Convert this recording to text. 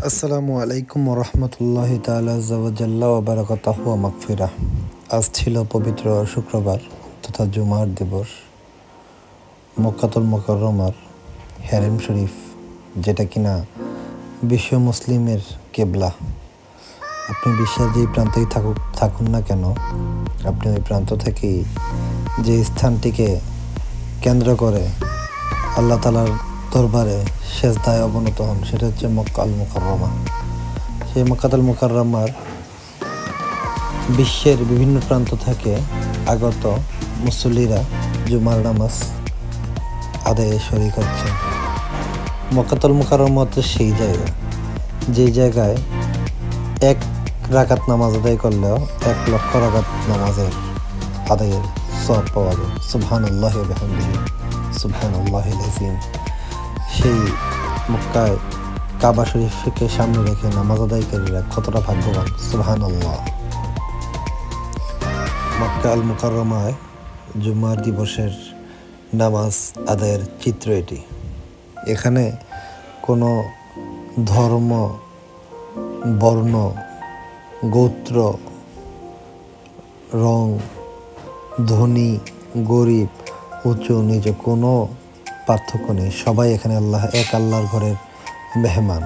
আসসালামু আলাইকুম রহমতুল্লাহি তাআলা জাল্লা ওয়া বারাকাতুহু ওয়া মাগফিরাহ। আজ ছিল পবিত্র শুক্রবার তথা জুমার দিবস। মক্কাতুল মুকাররমার হেরেম শরীফ, যেটা কিনা বিশ্ব মুসলিমের কেবলা। আপনি বিশ্বের যেই প্রান্তেই থাকুন না কেন, আপনি ওই প্রান্ত থেকেই যে স্থানটিকে কেন্দ্র করে আল্লাহ তাআলার দরবারে সেজদায় অবনত হন, সেটা হচ্ছে মক্কা আল মুকাররমা। সেই মক্কাতুল মুকাররমার বিশ্বের বিভিন্ন প্রান্ত থেকে আগত মুসল্লিরা জুমার নামাজ আদায়ে শরীক হচ্ছেন। মক্কাতুল মুকাররমা হচ্ছে সেই জায়গা, যে জায়গায় এক রাকাত নামাজ আদায় করলেও 1,00,000 রাকাত নামাজের আদায়ের সওয়াব পাওয়া যায়। সুবহানাল্লাহি ওয়া বিহামদিহি, সুবহানাল্লাহিল আযীম। সেই মক্কায় কাবা শরীফকে সামনে রেখে নামাজ আদায়কারীরা কতটা ভাগ্যবান! সুবহানাল্লাহ। মক্কা আল মুকাররমায় জুমার দিবসের নামাজ আদায়ের চিত্র এটি। এখানে কোনো ধর্ম, বর্ণ, গোত্র, রং, ধনী গরিব, উঁচু নিচু কোনো পার্থক্য নেই। সবাই এখানে এক আল্লাহর ঘরের মেহমান।